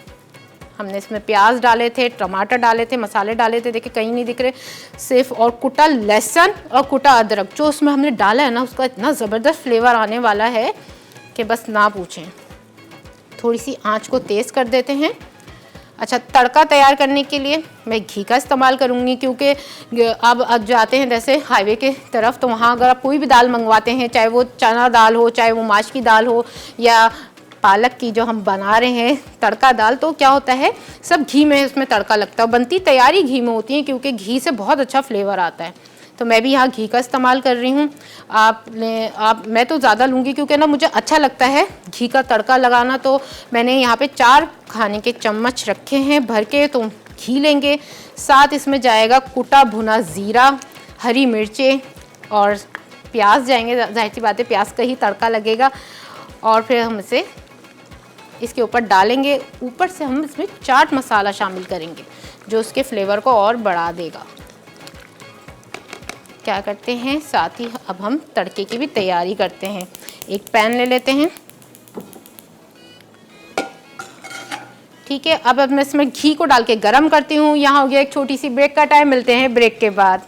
हमने इसमें प्याज डाले थे, टमाटर डाले थे, मसाले डाले थे, देखिए कहीं नहीं दिख रहे सिर्फ, और कुटा लहसुन और कुटा अदरक जो उसमें हमने डाला है ना, उसका इतना ज़बरदस्त फ्लेवर आने वाला है कि बस ना पूछें। थोड़ी सी आंच को तेज़ कर देते हैं। अच्छा, तड़का तैयार करने के लिए मैं घी का इस्तेमाल करूँगी, क्योंकि अब जाते हैं जैसे हाईवे के तरफ तो वहाँ अगर आप कोई भी दाल मंगवाते हैं, चाहे वो चना दाल हो, चाहे वो माश की दाल हो या पालक की जो हम बना रहे हैं तड़का दाल, तो क्या होता है सब घी में उसमें तड़का लगता है, बनती तैयारी घी में होती है क्योंकि घी से बहुत अच्छा फ्लेवर आता है। तो मैं भी यहाँ घी का इस्तेमाल कर रही हूँ। मैं तो ज़्यादा लूँगी क्योंकि ना मुझे अच्छा लगता है घी का तड़का लगाना। तो मैंने यहाँ पे 4 खाने के चम्मच रखे हैं भर के, तो घी लेंगे, साथ इसमें जाएगा कुटा भुना ज़ीरा, हरी मिर्चें और प्याज जाएंगे, जाहिर सी बात है प्याज का ही तड़का लगेगा। और फिर हम इसे इसके ऊपर डालेंगे, ऊपर से हम इसमें चाट मसाला शामिल करेंगे जो उसके फ्लेवर को और बढ़ा देगा। क्या करते हैं, साथ ही अब हम तड़के की भी तैयारी करते हैं। एक पैन ले लेते हैं, ठीक है। अब मैं इसमें घी को डाल के गरम करती हूँ। यहाँ हो गया एक छोटी सी ब्रेक का टाइम, मिलते हैं ब्रेक के बाद।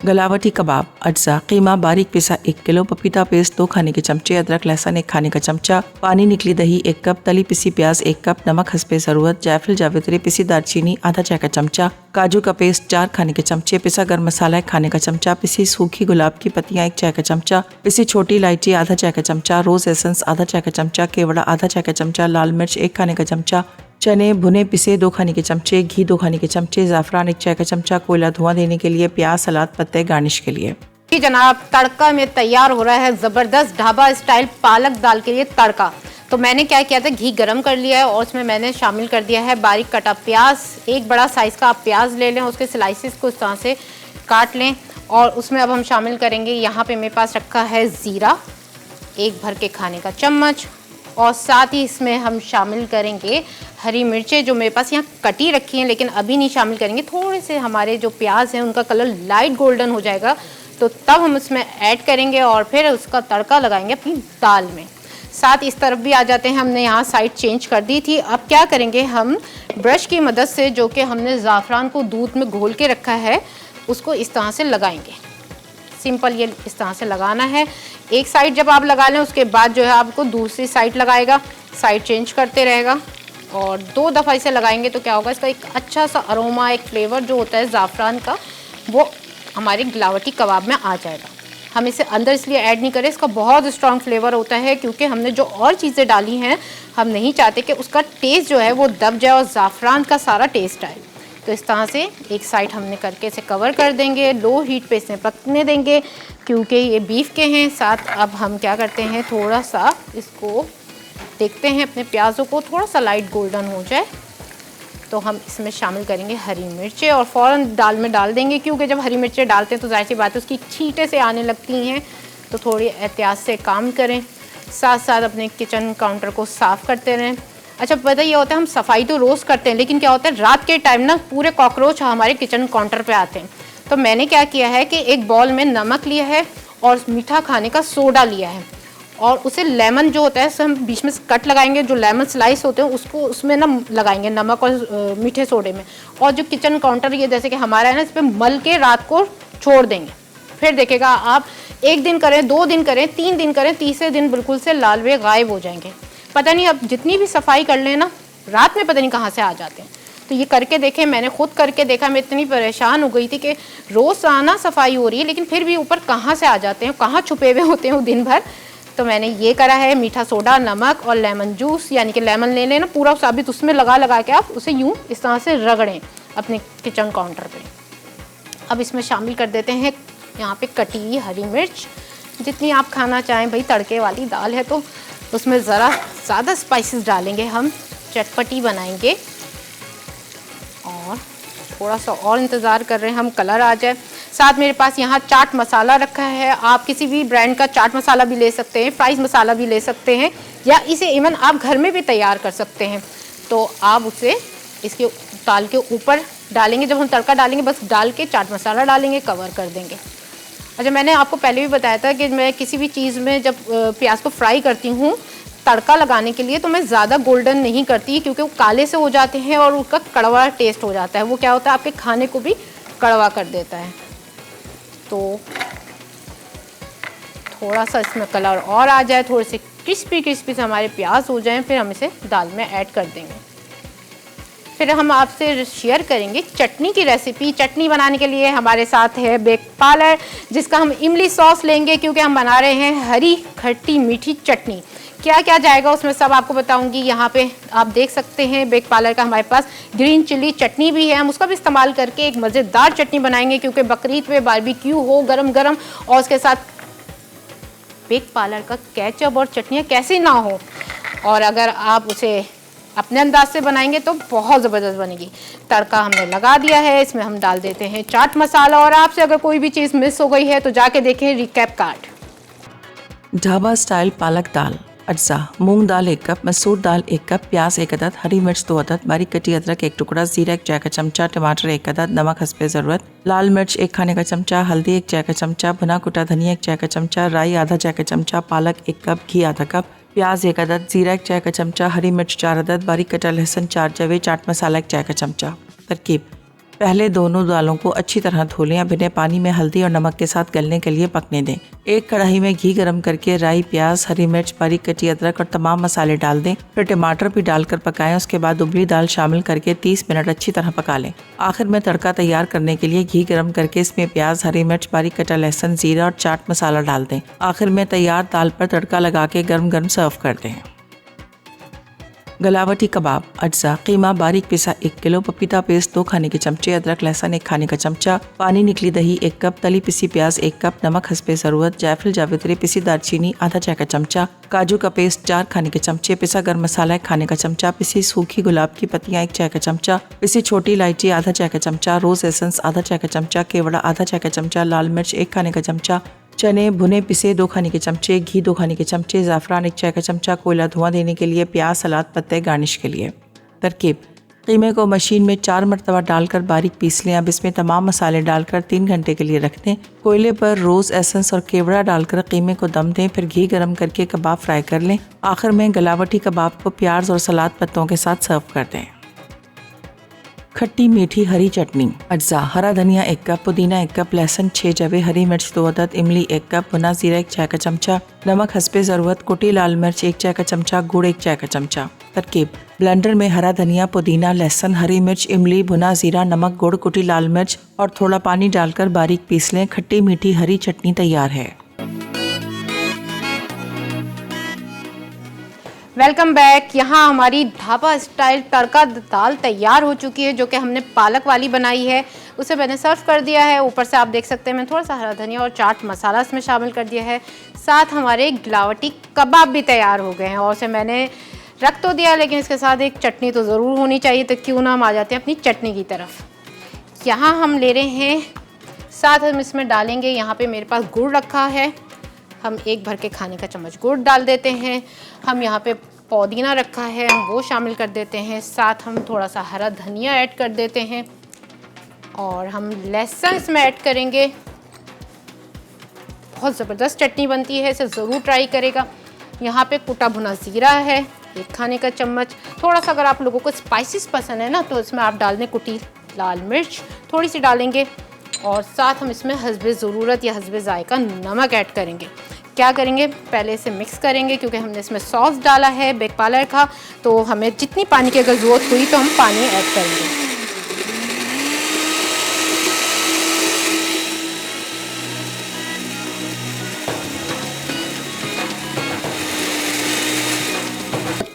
गलावटी कबाब, अज्जा, कीमा बारीक पिसा 1 किलो, पपीता पेस्ट 2 खाने के चमचे, अदरक लहसुन 1 खाने का चमचा, पानी निकली दही 1 कप, तली पिसी प्याज 1 कप, नमक हस्बे ज़रूरत, जायफल जावित्री पिसी दालचीनी आधा चाय का चमचा, काजू का पेस्ट 4 खाने के चमचे, पिसा गर्म मसाला 1 खाने का चमचा, पिसी सूखी गुलाब की पत्तियां 1 चाय का चमचा, पिसी छोटी इलायची आधा चाय का चमचा, रोज एसेंस आधा चाय का चमचा, केवड़ा आधा चाय का चमचा, लाल मिर्च 1 खाने का चमचा, चने भुने पिसे 2 खाने के चमचे, घी 2 खाने के चमचे, ज़ाफ़रान 1 चाय का चमचा, कोयला धुआं देने के लिए, प्याज सलाद पत्ते गार्निश के लिए। जी जनाब, तड़का में तैयार हो रहा है ज़बरदस्त ढाबा स्टाइल पालक दाल के लिए तड़का। तो मैंने क्या किया था, घी गरम कर लिया है और उसमें मैंने शामिल कर दिया है बारीक कटा प्याज। एक बड़ा साइज़ का आप प्याज ले लें, उसके स्लाइसिस को इस तरह से काट लें और उसमें अब हम शामिल करेंगे, यहाँ पे मेरे पास रखा है ज़ीरा 1 भर के खाने का चम्मच, और साथ ही इसमें हम शामिल करेंगे हरी मिर्चें जो मेरे पास यहाँ कटी रखी हैं, लेकिन अभी नहीं शामिल करेंगे। थोड़े से हमारे जो प्याज हैं उनका कलर लाइट गोल्डन हो जाएगा तो तब हम इसमें ऐड करेंगे और फिर उसका तड़का लगाएंगे अपनी दाल में। साथ इस तरफ भी आ जाते हैं, हमने यहाँ साइड चेंज कर दी थी। अब क्या करेंगे, हम ब्रश की मदद से जो कि हमने ज़ाफ़रान को दूध में घोल के रखा है उसको इस तरह से लगाएंगे। सिंपल ये इस तरह से लगाना है। एक साइड जब आप लगा लें उसके बाद जो है आपको दूसरी साइड लगाएगा, साइड चेंज करते रहेगा और 2 दफ़ा इसे लगाएंगे तो क्या होगा, इसका एक अच्छा सा अरोमा, एक फ्लेवर जो होता है ज़ाफ़रान का वो हमारे गिलावटी कबाब में आ जाएगा। हम इसे अंदर इसलिए ऐड नहीं करें, इसका बहुत स्ट्रॉन्ग फ्लेवर होता है क्योंकि हमने जो और चीज़ें डाली हैं हम नहीं चाहते कि उसका टेस्ट जो है वो दब जाए और ज़ाफ़रान का सारा टेस्ट आए। तो इस तरह से एक साइड हमने करके इसे कवर कर देंगे, लो हीट पे इसे पकने देंगे क्योंकि ये बीफ के हैं। साथ अब हम क्या करते हैं, थोड़ा सा इसको देखते हैं, अपने प्याज़ों को थोड़ा सा लाइट गोल्डन हो जाए तो हम इसमें शामिल करेंगे हरी मिर्चें और फ़ौरन दाल में डाल देंगे क्योंकि जब हरी मिर्चें डालते हैं तो ज़ाहिर सी बात है उसकी छींटे से आने लगती हैं, तो थोड़ी एहतियात से काम करें। साथ साथ अपने किचन काउंटर को साफ़ करते रहें। अच्छा, पता ये होता है हम सफाई तो रोज़ करते हैं लेकिन क्या होता है रात के टाइम ना पूरे कॉकरोच हमारे किचन काउंटर पे आते हैं। तो मैंने क्या किया है कि एक बॉल में नमक लिया है और मीठा खाने का सोडा लिया है और उसे लेमन जो होता है उसे हम बीच में से कट लगाएंगे, जो लेमन स्लाइस होते हैं उसको उसमें ना लगाएंगे नमक और मीठे सोडे में। और जो किचन काउंटर ये जैसे कि हमारा है ना, इस पर मल के रात को छोड़ देंगे। फिर देखेगा आप 1 दिन करें, 2 दिन करें, 3 दिन करें, तीसरे दिन बिल्कुल से लालवे गायब हो जाएंगे। पता नहीं अब जितनी भी सफाई कर लें ना, रात में पता नहीं कहाँ से आ जाते हैं। तो ये करके देखें, मैंने खुद करके देखा, मैं इतनी परेशान हो गई थी कि रोज़ाना सफाई हो रही है लेकिन फिर भी ऊपर कहाँ से आ जाते हैं, कहाँ छुपे हुए होते हैं दिन भर। तो मैंने ये करा है, मीठा सोडा, नमक और लेमन जूस, यानी कि लेमन ले लेना पूरा साबित, उसमें लगा के आप उसे यूँ इस तरह से रगड़ें अपने किचन काउंटर पे। अब इसमें शामिल कर देते हैं यहाँ पे कटी हुई हरी मिर्च, जितनी आप खाना चाहें। भाई तड़के वाली दाल है तो उसमें ज़रा ज़्यादा स्पाइसेस डालेंगे, हम चटपटी बनाएंगे। और थोड़ा सा और इंतज़ार कर रहे हैं हम कलर आ जाए। साथ मेरे पास यहाँ चाट मसाला रखा है, आप किसी भी ब्रांड का चाट मसाला भी ले सकते हैं, फ्राइज़ मसाला भी ले सकते हैं, या इसे इवन आप घर में भी तैयार कर सकते हैं। तो आप उसे इसके दाल के ऊपर डालेंगे, जब हम तड़का डालेंगे बस डाल के चाट मसाला डालेंगे, कवर कर देंगे। अच्छा, मैंने आपको पहले भी बताया था कि मैं किसी भी चीज़ में जब प्याज को फ्राई करती हूँ तड़का लगाने के लिए, तो मैं ज़्यादा गोल्डन नहीं करती क्योंकि वो काले से हो जाते हैं और उसका कड़वा टेस्ट हो जाता है। वो क्या होता है, आपके खाने को भी कड़वा कर देता है। तो थोड़ा सा इसमें कलर और आ जाए, थोड़े से क्रिस्पी से हमारे प्याज हो जाएं, फिर हम इसे दाल में ऐड कर देंगे। फिर हम आपसे शेयर करेंगे चटनी की रेसिपी। चटनी बनाने के लिए हमारे साथ है बेक पार्लर, जिसका हम इमली सॉस लेंगे क्योंकि हम बना रहे हैं हरी खट्टी मीठी चटनी। क्या क्या जाएगा उसमें सब आपको बताऊंगी। यहाँ पे आप देख सकते हैं बेक पार्लर का हमारे पास ग्रीन चिली चटनी भी है, हम उसका भी इस्तेमाल करके एक मज़ेदार चटनी बनाएंगे क्योंकि बकरीद पे बारबेक्यू हो गरम गरम, और उसके साथ बेक पार्लर का केचप और चटनियाँ कैसे ना हो। और अगर आप उसे अपने अंदाज से बनाएंगे तो बहुत ज़बरदस्त बनेगी। तड़का हमने लगा दिया है, इसमें हम डाल देते हैं चाट मसाला। और आपसे अगर कोई भी चीज़ मिस हो गई है तो जाके देखें रिकैप कार्ड। ढाबा स्टाइल पालक दाल अज्जा, मूंग दाल 1 कप, मसूर दाल 1 कप, प्याज 1 अदद, हरी मिर्च 2 अदद, बारीक कटी अदरक 1 टुकड़ा, जीरा 1 चाय का चमचा, टमाटर 1 अदद, नमक हस्बे ज़रूरत, लाल मिर्च 1 खाने का चमचा, हल्दी 1 चाय का चमचा, भुना कुटा धनिया 1 चाय का चमचा, राई आधा चाय का चमचा, पालक 1 कप, घी आधा कप, प्याज 1 अदद, जीरा 1 चाय का चमचा, हरी मिर्च 4 अदद, बारीक कटा लहसुन 4 जवे, चाट मसाला 1 चाय का चमचा। तरकीब: पहले दोनों दालों को अच्छी तरह धो लें, अब इन्हें पानी में हल्दी और नमक के साथ गलने के लिए पकने दें। एक कढ़ाई में घी गरम करके राई, प्याज, हरी मिर्च, बारीक कटी अदरक और तमाम मसाले डाल दें। फिर टमाटर भी डालकर पकाएं। उसके बाद उबली दाल शामिल करके 30 मिनट अच्छी तरह पका लें। आखिर में तड़का तैयार करने के लिए घी गरम करके इसमें प्याज, हरी मिर्च, बारीक कटा लहसुन, जीरा और चाट मसाला डाल दें। आखिर में तैयार दाल पर तड़का लगा के गर्म गर्म सर्व कर दें। गलावटी कबाब अज्जा, कीमा बारीक पिसा 1 किलो, पपीता पेस्ट 2 खाने के चमचे, अदरक लहसुन 1 खाने का चमचा, पानी निकली दही 1 कप, तली पिसी प्याज 1 कप, नमक हस्बे ज़रूरत, जायफल जावित्री, पिसी दालचीनी आधा चाय का चमचा, काजू का पेस्ट 4 खाने के चमचे, पिसा गर्म मसाला 1 खाने का चमचा, पिसी सूखी गुलाब की पत्तियां 1 चाय का चमचा, पिसी छोटी इलायची आधा चाय का चमचा, रोज एसेंस आधा चाय का चमचा, केवड़ा आधा चाय का चमचा, लाल मिर्च 1 खाने का चमचा, चने भुने पिसे 2 खाने के चमचे, घी 2 खाने के चमचे, ज़ाफ़रान 1 चाय का चमचा, कोयला धुआं देने के लिए, प्याज, सलाद पत्ते गार्निश के लिए। तरकीब: कीमे को मशीन में 4 मरतबा डालकर बारीक पीस लें। अब इसमें तमाम मसाले डालकर 3 घंटे के लिए रख दें। कोयले पर रोज़ एसेंस और केवड़ा डालकर कीमे को दम दें। फिर घी गरम करके कबाब फ्राई कर लें। आखिर में गलावटी कबाब को प्याज और सलाद पत्तों के साथ सर्व कर दें। खट्टी मीठी हरी चटनी अज्जा, हरा धनिया 1 कप, पुदीना 1 कप, लहसुन 6 जवे, हरी मिर्च 2 अदद, इमली 1 कप, भुना जीरा 1 चाय का चमचा, नमक हस्बे ज़रूरत, कुटी लाल मिर्च 1 चाय का चमचा, गुड़ 1 चाय का चमचा। तरकीब: ब्लेंडर में हरा धनिया, पुदीना, लहसुन, हरी मिर्च, इमली, भुना जीरा, नमक, गुड़, कुटी लाल मिर्च और थोड़ा पानी डालकर बारीक पीस लें। खट्टी मीठी हरी चटनी तैयार है। Welcome back. यहाँ हमारी ढाबा स्टाइल तड़का दाल तैयार हो चुकी है, जो कि हमने पालक वाली बनाई है। उसे मैंने सर्व कर दिया है। ऊपर से आप देख सकते हैं मैं थोड़ा सा हरा धनिया और चाट मसाला इसमें शामिल कर दिया है। साथ हमारे गिलावटी कबाब भी तैयार हो गए हैं और उसे मैंने रख तो दिया, लेकिन इसके साथ एक चटनी तो ज़रूर होनी चाहिए। तो क्यों ना हम आ जाते हैं अपनी चटनी की तरफ। यहाँ हम ले रहे हैं, साथ हम इसमें डालेंगे, यहाँ पे मेरे पास गुड़ रखा है, हम 1 भर के खाने का चम्मच गुड़ डाल देते हैं। हम यहाँ पे पुदीना रखा है, हम वो शामिल कर देते हैं। साथ हम थोड़ा सा हरा धनिया ऐड कर देते हैं और हम लहसुन इसमें ऐड करेंगे। बहुत ज़बरदस्त चटनी बनती है, इसे ज़रूर ट्राई करेगा। यहाँ पे कुटा भुना ज़ीरा है 1 खाने का चम्मच। थोड़ा सा अगर आप लोगों को स्पाइसेस पसंद है ना तो इसमें आप डाल दें कुटी लाल मिर्च थोड़ी सी डालेंगे, और साथ हम इसमें हस्बे ज़रूरत या हस्बे ज़ायका नमक ऐड करेंगे। क्या करेंगे, पहले इसे मिक्स करेंगे क्योंकि हमने इसमें सॉस डाला है बेक पार्लर का, तो हमें जितनी पानी की अगर ज़रूरत हुई तो हम पानी ऐड करेंगे।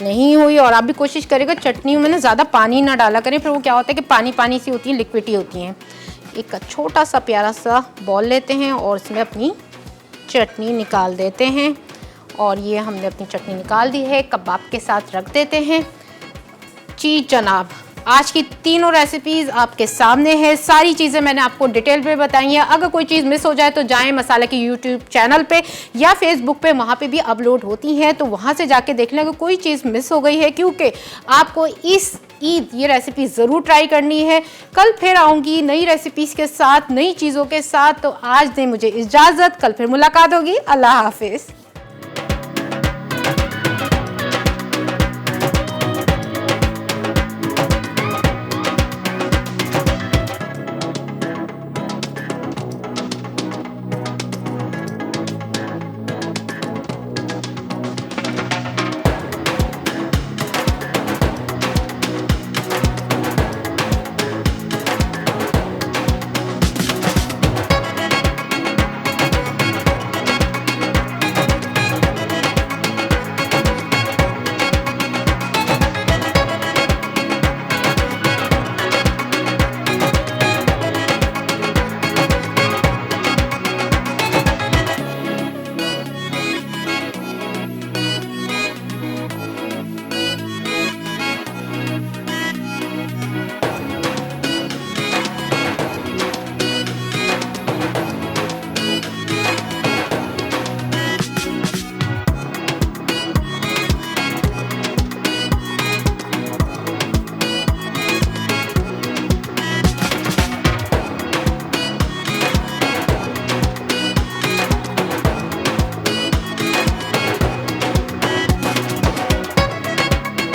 नहीं हुई और आप भी कोशिश करेगा चटनी में ना ज़्यादा पानी ना डाला करें, फिर वो क्या होता है कि पानी पानी सी होती है, लिक्विडी होती हैं। एक छोटा सा प्यारा सा बॉल लेते हैं और इसमें अपनी चटनी निकाल देते हैं, और ये हमने अपनी चटनी निकाल दी है, कबाब के साथ रख देते हैं। जी जनाब, आज की तीनों रेसिपीज़ आपके सामने है, सारी चीज़ें मैंने आपको डिटेल में बताई हैं। अगर कोई चीज़ मिस हो जाए तो जाएं मसाला की यूट्यूब चैनल पे या फेसबुक पे, वहाँ पे भी अपलोड होती हैं, तो वहाँ से जाके देख लें अगर कोई चीज़ मिस हो गई है, क्योंकि आपको इस ईद ये रेसिपी ज़रूर ट्राई करनी है। कल फिर आऊँगी नई रेसिपीज़ के साथ, नई चीज़ों के साथ, तो आज दें मुझे इजाज़त, कल फिर मुलाकात होगी। अल्लाह हाफिज़।